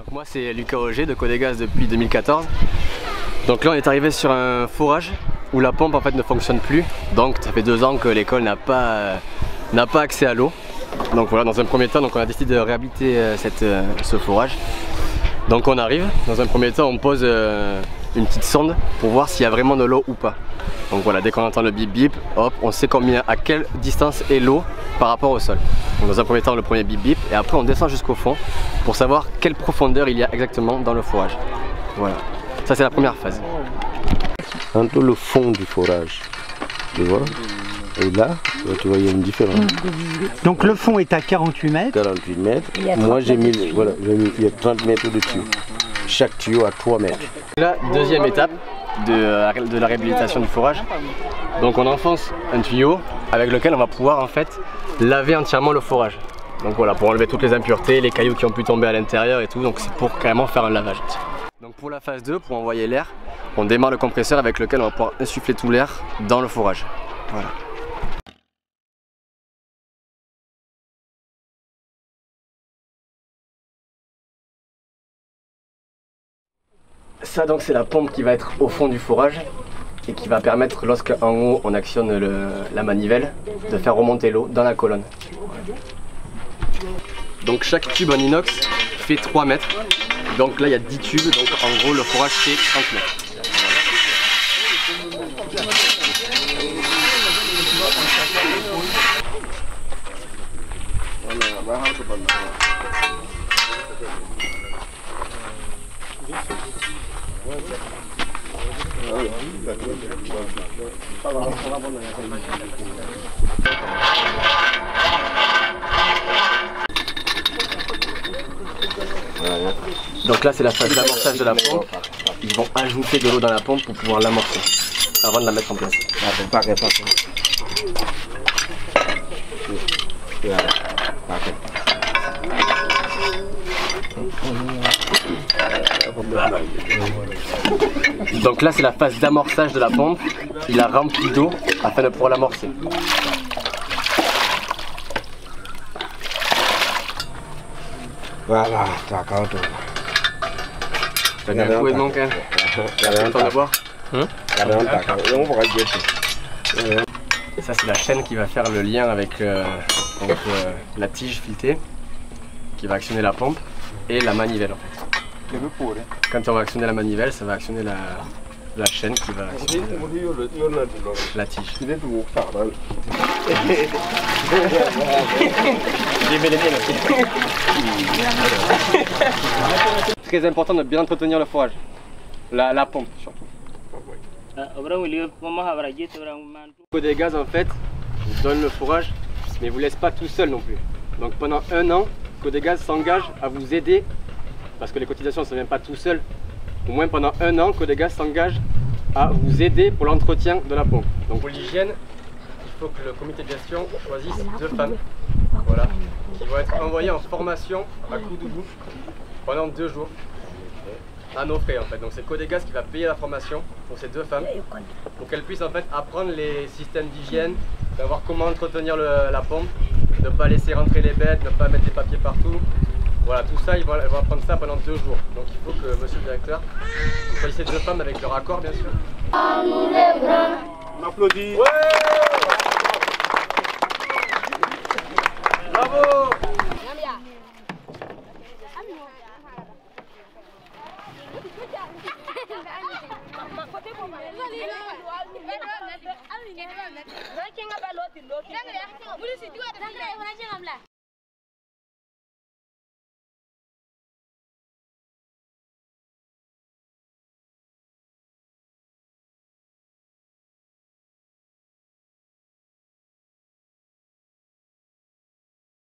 Donc moi c'est Lucas Auger de Codégaz depuis 2014. Donc là on est arrivé sur un forage où la pompe en fait ne fonctionne plus. Donc ça fait 2 ans que l'école n'a pas accès à l'eau. Donc voilà, dans un premier temps on a décidé de réhabiliter ce forage. Donc on arrive, dans un premier temps on pose une petite sonde pour voir s'il y a vraiment de l'eau ou pas. Donc voilà, dès qu'on entend le bip bip, hop, on sait à quelle distance est l'eau par rapport au sol. Donc dans un premier temps le premier bip bip et après on descend jusqu'au fond pour savoir quelle profondeur il y a exactement dans le forage. Voilà, ça c'est la première phase. Entre le fond du forage, tu vois, et là, tu vois, il y a une différence. Donc le fond est à 48 mètres. 48 mètres. Moi j'ai mis, voilà, il y a 30 mètres de tuyau. Chaque tuyau a 3 mètres. La deuxième étape de la réhabilitation du forage. Donc on enfonce un tuyau avec lequel on va pouvoir en fait laver entièrement le forage. Donc voilà, pour enlever toutes les impuretés, les cailloux qui ont pu tomber à l'intérieur et tout. Donc c'est pour carrément faire un lavage. Donc pour la phase 2, pour envoyer l'air, on démarre le compresseur avec lequel on va pouvoir insuffler tout l'air dans le forage. Voilà. Ça donc c'est la pompe qui va être au fond du forage et qui va permettre lorsqu'en haut on actionne la manivelle de faire remonter l'eau dans la colonne. Donc chaque tube en inox fait 3 mètres. Donc là il y a 10 tubes, donc en gros le forage fait 30 mètres. Donc là c'est la phase d'amorçage de la pompe. Ils vont ajouter de l'eau dans la pompe pour pouvoir l'amorcer avant de la mettre en place. Donc là c'est la phase d'amorçage de la pompe. Il a rempli d'eau afin de pouvoir l'amorcer. Voilà, t'as quand tout. T'as bien foué donc hein. T'as content de boire Ça c'est la chaîne qui va faire le lien avec la tige filetée qui va actionner la pompe et la manivelle en fait. Quand on va actionner la manivelle, ça va actionner la chaîne qui va actionner la tige. J'ai mis les miennes aussi. Très important de bien entretenir le forage, la pompe surtout. Codégaz en fait vous donne le forage mais vous laisse pas tout seul non plus. Donc pendant 1 an, Codégaz s'engage à vous aider parce que les cotisations ne se viennent pas tout seul. Au moins pendant 1 an, Codégaz s'engage à vous aider pour l'entretien de la pompe. Donc pour l'hygiène, il faut que le comité de gestion choisisse 2 femmes, voilà, qui vont être envoyées en formation à Koudougou pendant 2 jours à nos frais en fait. Donc c'est Codégaz qui va payer la formation pour ces 2 femmes pour qu'elles puissent en fait apprendre les systèmes d'hygiène, savoir comment entretenir la pompe, ne pas laisser rentrer les bêtes, ne pas mettre des papiers partout. Voilà, tout ça, ils vont apprendre ça pendant 2 jours. Donc il faut que monsieur le directeur, vous choisissez 2 femmes avec leur accord bien sûr. On applaudit. Ouais, bravo.